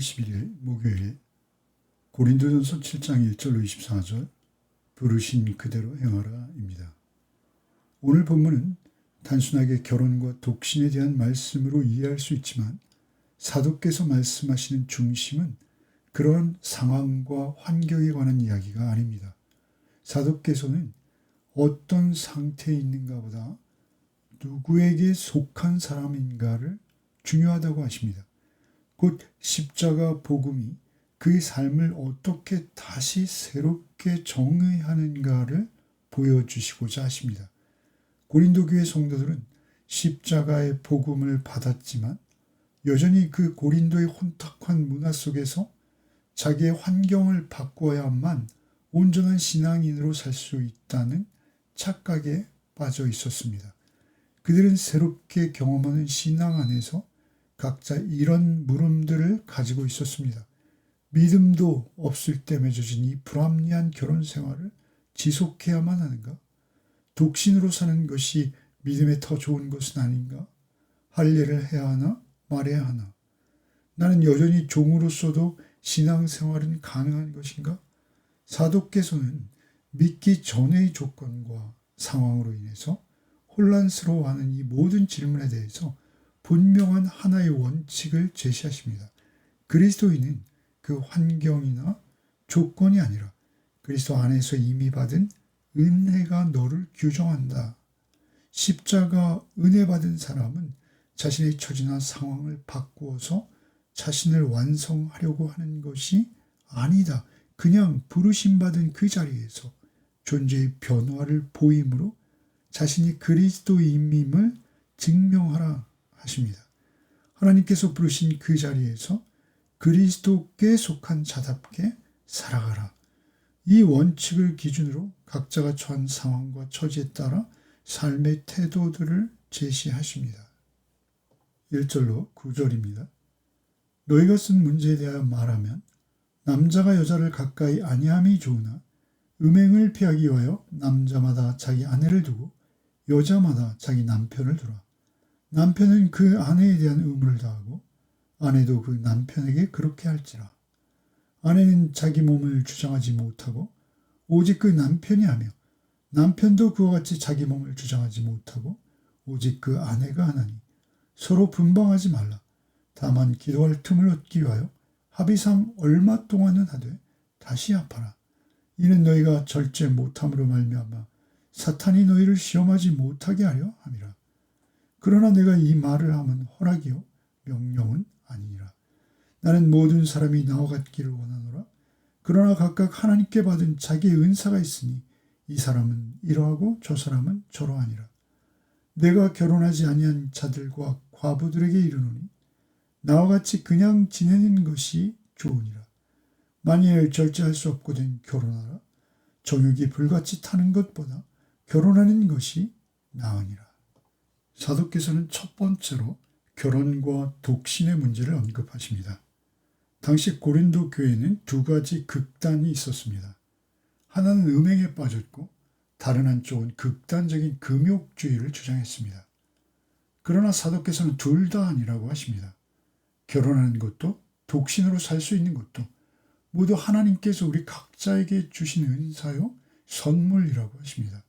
11일 목요일 고린도전서 7장 1절로 24절 부르신 그대로 행하라입니다. 오늘 본문은 단순하게 결혼과 독신에 대한 말씀으로 이해할 수 있지만 사도께서 말씀하시는 중심은 그러한 상황과 환경에 관한 이야기가 아닙니다. 사도께서는 어떤 상태에 있는가보다 누구에게 속한 사람인가를 중요하다고 하십니다. 곧 십자가 복음이 그의 삶을 어떻게 다시 새롭게 정의하는가를 보여주시고자 하십니다. 고린도 교회 성도들은 십자가의 복음을 받았지만 여전히 그 고린도의 혼탁한 문화 속에서 자기의 환경을 바꿔야만 온전한 신앙인으로 살 수 있다는 착각에 빠져 있었습니다. 그들은 새롭게 경험하는 신앙 안에서 각자 이런 물음들을 가지고 있었습니다. 믿음도 없을 때 맺어진 이 불합리한 결혼 생활을 지속해야만 하는가? 독신으로 사는 것이 믿음에 더 좋은 것은 아닌가? 할례를 해야 하나? 말해야 하나? 나는 여전히 종으로서도 신앙생활은 가능한 것인가? 사도께서는 믿기 전의 조건과 상황으로 인해서 혼란스러워하는 이 모든 질문에 대해서 분명한 하나의 원칙을 제시하십니다. 그리스도인은 그 환경이나 조건이 아니라 그리스도 안에서 이미 받은 은혜가 너를 규정한다. 십자가 은혜 받은 사람은 자신의 처지나 상황을 바꾸어서 자신을 완성하려고 하는 것이 아니다. 그냥 부르심받은 그 자리에서 존재의 변화를 보임으로 자신이 그리스도임을 증명하라 하십니다. 하나님께서 부르신 그 자리에서 그리스도께 속한 자답게 살아가라. 이 원칙을 기준으로 각자가 처한 상황과 처지에 따라 삶의 태도들을 제시하십니다. 1절로 9절입니다. 너희가 쓴 문제에 대하여 말하면 남자가 여자를 가까이 아니함이 좋으나 음행을 피하기 위하여 남자마다 자기 아내를 두고 여자마다 자기 남편을 두라. 남편은 그 아내에 대한 의무를 다하고 아내도 그 남편에게 그렇게 할지라. 아내는 자기 몸을 주장하지 못하고 오직 그 남편이 하며 남편도 그와 같이 자기 몸을 주장하지 못하고 오직 그 아내가 하나니 서로 분방하지 말라. 다만 기도할 틈을 얻기 위하여 합의상 얼마 동안은 하되 다시 합하라. 이는 너희가 절제 못함으로 말미암아 사탄이 너희를 시험하지 못하게 하려 함이라. 그러나 내가 이 말을 함은 허락이요 명령은 아니니라. 나는 모든 사람이 나와 같기를 원하노라. 그러나 각각 하나님께 받은 자기의 은사가 있으니 이 사람은 이러하고 저 사람은 저러하니라. 내가 결혼하지 아니한 자들과 과부들에게 이르노니 나와 같이 그냥 지내는 것이 좋으니라. 만일 절제할 수 없거든 결혼하라. 정욕이 불같이 타는 것보다 결혼하는 것이 나으니라. 사도께서는 첫 번째로 결혼과 독신의 문제를 언급하십니다. 당시 고린도 교회는 두 가지 극단이 있었습니다. 하나는 음행에 빠졌고 다른 한쪽은 극단적인 금욕주의를 주장했습니다. 그러나 사도께서는 둘 다 아니라고 하십니다. 결혼하는 것도 독신으로 살 수 있는 것도 모두 하나님께서 우리 각자에게 주신 은사요 선물이라고 하십니다.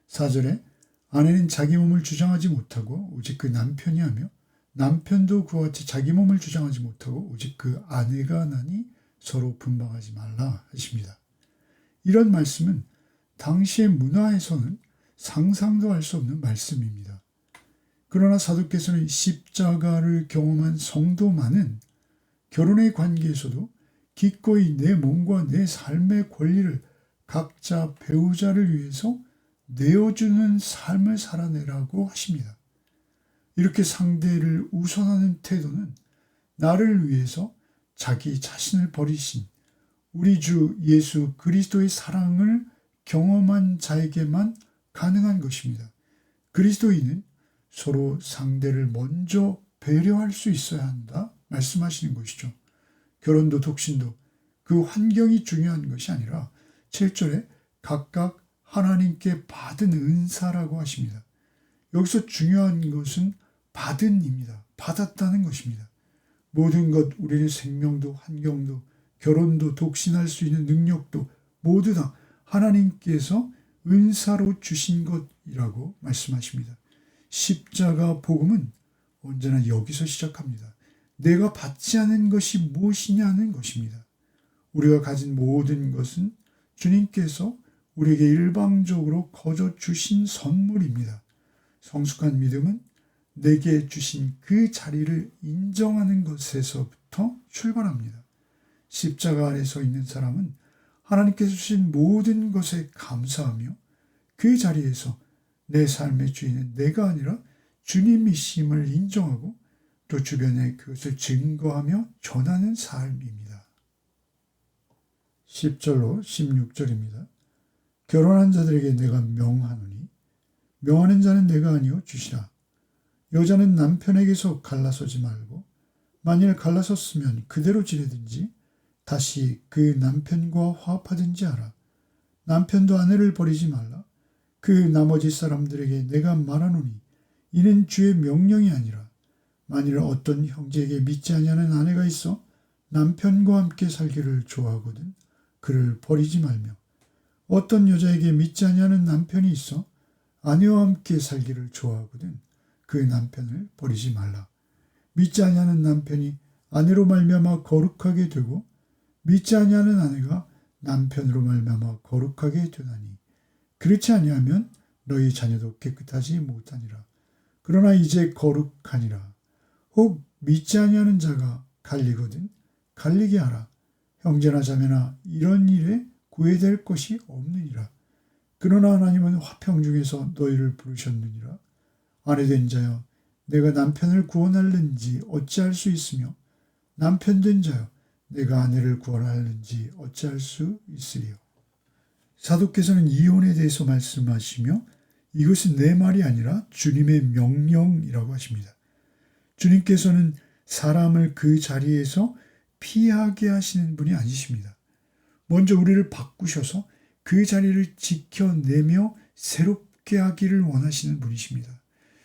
4절에 아내는 자기 몸을 주장하지 못하고 오직 그 남편이 하며 남편도 그와 같이 자기 몸을 주장하지 못하고 오직 그 아내가 하나니 서로 분방하지 말라 하십니다. 이런 말씀은 당시의 문화에서는 상상도 할 수 없는 말씀입니다. 그러나 사도께서는 십자가를 경험한 성도만은 결혼의 관계에서도 기꺼이 내 몸과 내 삶의 권리를 각자 배우자를 위해서 내어주는 삶을 살아내라고 하십니다. 이렇게 상대를 우선하는 태도는 나를 위해서 자기 자신을 버리신 우리 주 예수 그리스도의 사랑을 경험한 자에게만 가능한 것입니다. 그리스도인은 서로 상대를 먼저 배려할 수 있어야 한다 말씀하시는 것이죠. 결혼도 독신도 그 환경이 중요한 것이 아니라 7절에 각각 하나님께 받은 은사라고 하십니다. 여기서 중요한 것은 받은입니다. 받았다는 것입니다. 모든 것, 우리의 생명도, 환경도, 결혼도, 독신할 수 있는 능력도 모두 다 하나님께서 은사로 주신 것이라고 말씀하십니다. 십자가 복음은 언제나 여기서 시작합니다. 내가 받지 않은 것이 무엇이냐는 것입니다. 우리가 가진 모든 것은 주님께서 우리에게 일방적으로 거저 주신 선물입니다. 성숙한 믿음은 내게 주신 그 자리를 인정하는 것에서부터 출발합니다. 십자가 아래 서 있는 사람은 하나님께서 주신 모든 것에 감사하며 그 자리에서 내 삶의 주인은 내가 아니라 주님이심을 인정하고 또 주변에 그것을 증거하며 전하는 삶입니다. 10절로 16절입니다. 결혼한 자들에게 내가 명하노니 명하는 자는 내가 아니요 주시라. 여자는 남편에게서 갈라서지 말고 만일 갈라섰으면 그대로 지내든지 다시 그 남편과 화합하든지 하라. 남편도 아내를 버리지 말라. 그 나머지 사람들에게 내가 말하노니 이는 주의 명령이 아니라 만일 어떤 형제에게 믿지 아니하는 아내가 있어 남편과 함께 살기를 좋아하거든 그를 버리지 말며 어떤 여자에게 믿지 아니하는 남편이 있어 아내와 함께 살기를 좋아하거든 그 남편을 버리지 말라. 믿지 아니하는 남편이 아내로 말미암아 거룩하게 되고 믿지 아니하는 아내가 남편으로 말미암아 거룩하게 되나니 그렇지 아니하면 너희 자녀도 깨끗하지 못하니라. 그러나 이제 거룩하니라. 혹 믿지 아니하는 자가 갈리거든 갈리게 하라. 형제나 자매나 이런 일에 구애될 것이 없느니라. 그러나 하나님은 화평 중에서 너희를 부르셨느니라. 아내된 자여 내가 남편을 구원할는지 어찌할 수 있으며 남편된 자여 내가 아내를 구원할는지 어찌할 수 있으리요. 사도께서는 이혼에 대해서 말씀하시며 이것은 내 말이 아니라 주님의 명령이라고 하십니다. 주님께서는 사람을 그 자리에서 피하게 하시는 분이 아니십니다. 먼저 우리를 바꾸셔서 그 자리를 지켜내며 새롭게 하기를 원하시는 분이십니다.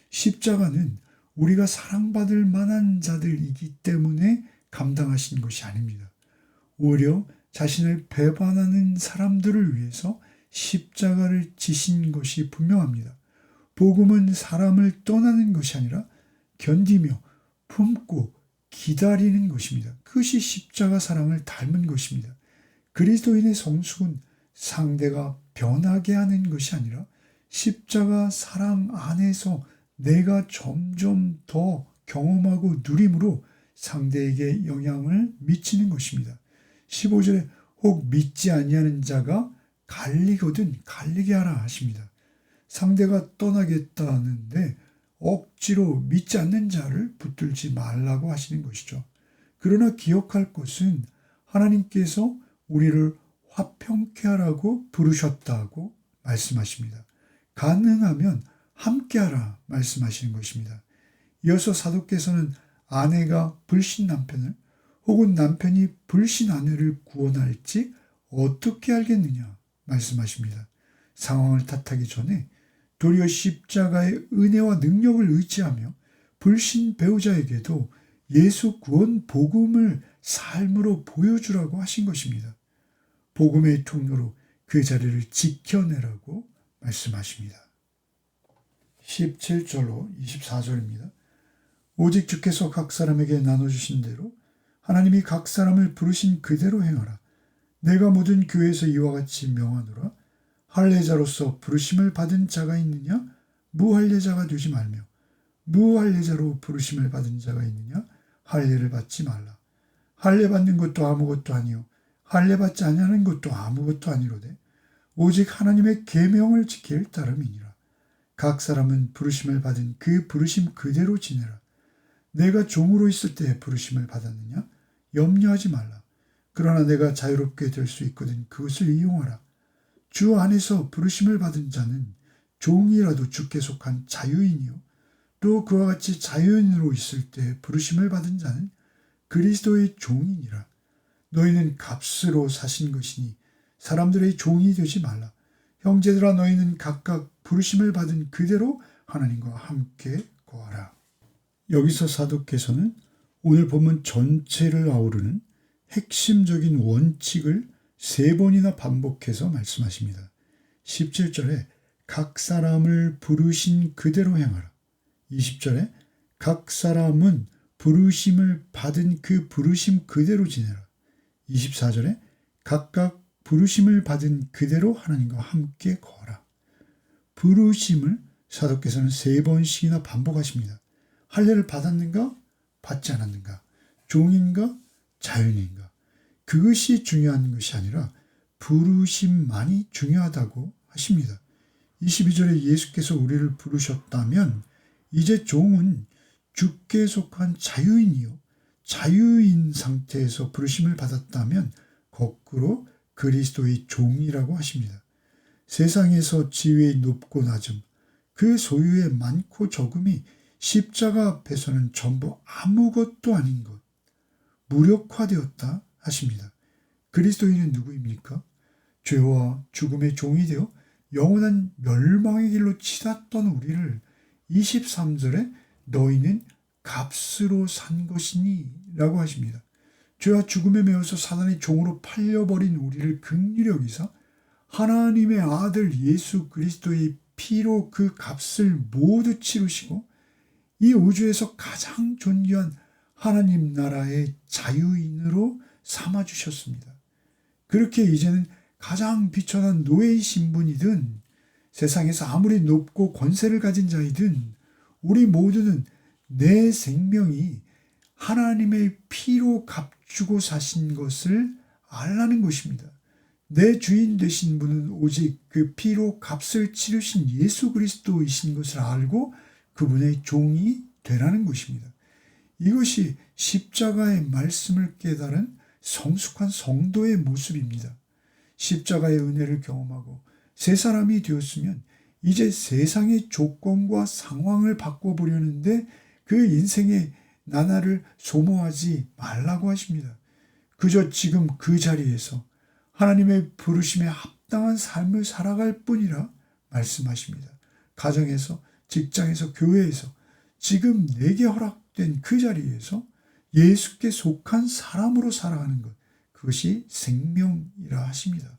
십자가는 우리가 사랑받을 만한 자들이기 때문에 감당하신 것이 아닙니다. 오히려 자신을 배반하는 사람들을 위해서 십자가를 지신 것이 분명합니다. 복음은 사람을 떠나는 것이 아니라 견디며 품고 기다리는 것입니다. 그것이 십자가 사랑을 닮은 것입니다. 그리스도인의 성숙은 상대가 변하게 하는 것이 아니라 십자가 사랑 안에서 내가 점점 더 경험하고 누림으로 상대에게 영향을 미치는 것입니다. 15절에 혹 믿지 아니하는 자가 갈리거든 갈리게 하라 하십니다. 상대가 떠나겠다는데 억지로 믿지 않는 자를 붙들지 말라고 하시는 것이죠. 그러나 기억할 것은 하나님께서 우리를 화평케 하라고 부르셨다고 말씀하십니다. 가능하면 함께하라 말씀하시는 것입니다. 이어서 사도께서는 아내가 불신 남편을 혹은 남편이 불신 아내를 구원할지 어떻게 알겠느냐 말씀하십니다. 상황을 탓하기 전에 도리어 십자가의 은혜와 능력을 의지하며 불신 배우자에게도 예수 구원 복음을 삶으로 보여주라고 하신 것입니다. 복음의 통로로 그 자리를 지켜내라고 말씀하십니다. 17절로 24절입니다. 오직 주께서 각 사람에게 나눠주신 대로 하나님이 각 사람을 부르신 그대로 행하라. 내가 모든 교회에서 이와 같이 명하노라. 할례자로서 부르심을 받은 자가 있느냐? 무할례자가 되지 말며 무할례자로 부르심을 받은 자가 있느냐? 할례를 받지 말라. 할례 받는 것도 아무것도 아니요 할례 받지 아니하는 것도 아무것도 아니로되 오직 하나님의 계명을 지킬 따름이니라. 각 사람은 부르심을 받은 그 부르심 그대로 지내라. 내가 종으로 있을 때 부르심을 받았느냐? 염려하지 말라. 그러나 내가 자유롭게 될 수 있거든 그것을 이용하라. 주 안에서 부르심을 받은 자는 종이라도 주께 속한 자유인이요 또 그와 같이 자유인으로 있을 때 부르심을 받은 자는 그리스도의 종이니라. 너희는 값으로 사신 것이니 사람들의 종이 되지 말라. 형제들아 너희는 각각 부르심을 받은 그대로 하나님과 함께 거하라. 여기서 사도께서는 오늘 본문 전체를 아우르는 핵심적인 원칙을 3번이나 반복해서 말씀하십니다. 17절에 각 사람을 부르신 그대로 행하라. 20절에 각 사람은 부르심을 받은 그 부르심 그대로 지내라. 24절에 각각 부르심을 받은 그대로 하나님과 함께 거하라. 부르심을 사도께서는 3번씩이나 반복하십니다. 할례를 받았는가? 받지 않았는가? 종인가? 자연인가? 그것이 중요한 것이 아니라 부르심만이 중요하다고 하십니다. 22절에 예수께서 우리를 부르셨다면 이제 종은 주께 속한 자유인이요. 자유인 상태에서 부르심을 받았다면 거꾸로 그리스도의 종이라고 하십니다. 세상에서 지위의 높고 낮음, 그 소유의 많고 적음이 십자가 앞에서는 전부 아무것도 아닌 것, 무력화되었다 하십니다. 그리스도인은 누구입니까? 죄와 죽음의 종이 되어 영원한 멸망의 길로 치닫던 우리를 23절에 너희는 값으로 산 것이니 라고 하십니다. 죄와 죽음에 매여서 사단의 종으로 팔려버린 우리를 긍휼히 여기사 하나님의 아들 예수 그리스도의 피로 그 값을 모두 치르시고 이 우주에서 가장 존귀한 하나님 나라의 자유인으로 삼아주셨습니다. 그렇게 이제는 가장 비천한 노예의 신분이든 세상에서 아무리 높고 권세를 가진 자이든 우리 모두는 내 생명이 하나님의 피로 값주고 사신 것을 알라는 것입니다. 내 주인 되신 분은 오직 그 피로 값을 치르신 예수 그리스도이신 것을 알고 그분의 종이 되라는 것입니다. 이것이 십자가의 말씀을 깨달은 성숙한 성도의 모습입니다. 십자가의 은혜를 경험하고 새 사람이 되었으면 이제 세상의 조건과 상황을 바꿔보려는데 그 인생의 나날을 소모하지 말라고 하십니다. 그저 지금 그 자리에서 하나님의 부르심에 합당한 삶을 살아갈 뿐이라 말씀하십니다. 가정에서, 직장에서, 교회에서 지금 내게 허락된 그 자리에서 예수께 속한 사람으로 살아가는 것, 그것이 생명이라 하십니다.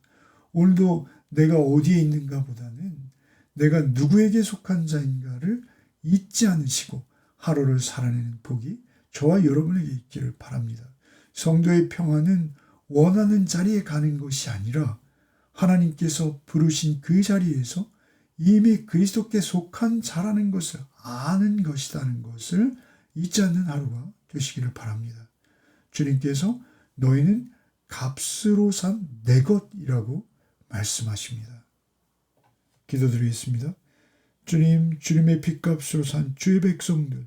오늘도 내가 어디에 있는가 보다는 내가 누구에게 속한 자인가를 잊지 않으시고 하루를 살아내는 복이 저와 여러분에게 있기를 바랍니다. 성도의 평안은 원하는 자리에 가는 것이 아니라 하나님께서 부르신 그 자리에서 이미 그리스도께 속한 자라는 것을 아는 것이라는 것을 잊지 않는 하루가 되시기를 바랍니다. 주님께서 너희는 값으로 산 내 것이라고 말씀하십니다. 기도드리겠습니다. 주님, 주님의 핏값으로 산 주의 백성들,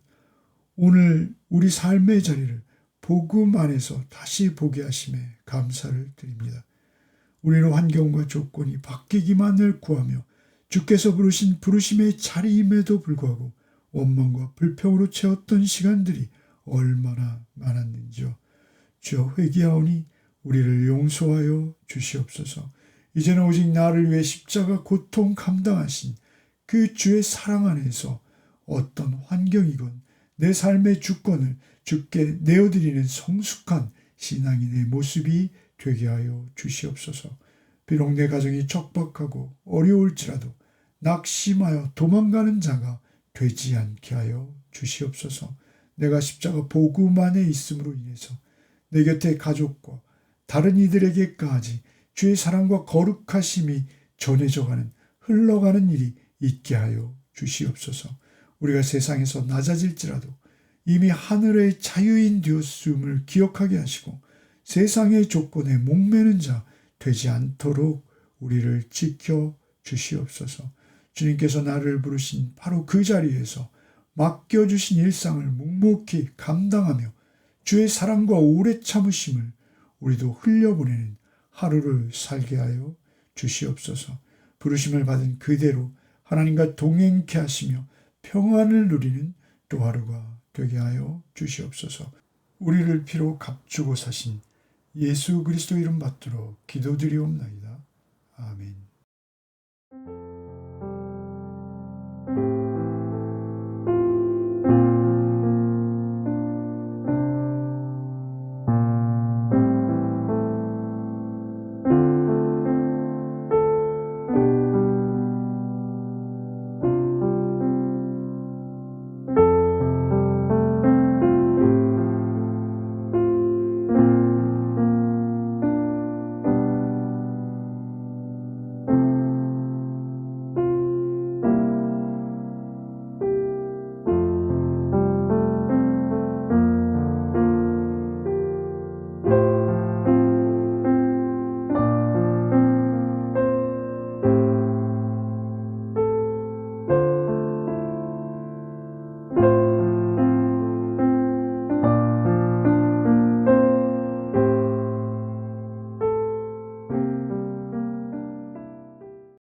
오늘 우리 삶의 자리를 복음 안에서 다시 보게 하심에 감사를 드립니다. 우리는 환경과 조건이 바뀌기만을 구하며 주께서 부르신 부르심의 자리임에도 불구하고 원망과 불평으로 채웠던 시간들이 얼마나 많았는지요. 주여, 회개하오니 우리를 용서하여 주시옵소서. 이제는 오직 나를 위해 십자가 고통 감당하신 그 주의 사랑 안에서 어떤 환경이건 내 삶의 주권을 주께 내어드리는 성숙한 신앙인의 모습이 되게 하여 주시옵소서. 비록 내 가정이 척박하고 어려울지라도 낙심하여 도망가는 자가 되지 않게 하여 주시옵소서. 내가 십자가 복음 안에 있음으로 인해서 내 곁에 가족과 다른 이들에게까지 주의 사랑과 거룩하심이 전해져가는, 흘러가는 일이 있게 하여 주시옵소서. 우리가 세상에서 낮아질지라도 이미 하늘의 자유인 되었음을 기억하게 하시고 세상의 조건에 목매는 자 되지 않도록 우리를 지켜 주시옵소서. 주님께서 나를 부르신 바로 그 자리에서 맡겨주신 일상을 묵묵히 감당하며 주의 사랑과 오래 참으심을 우리도 흘려보내는 하루를 살게 하여 주시옵소서. 부르심을 받은 그대로 하나님과 동행케 하시며 평안을 누리는 또 하루가 되게 하여 주시옵소서. 우리를 피로 값주고 사신 예수 그리스도 이름 받들어 기도드리옵나이다. 아멘.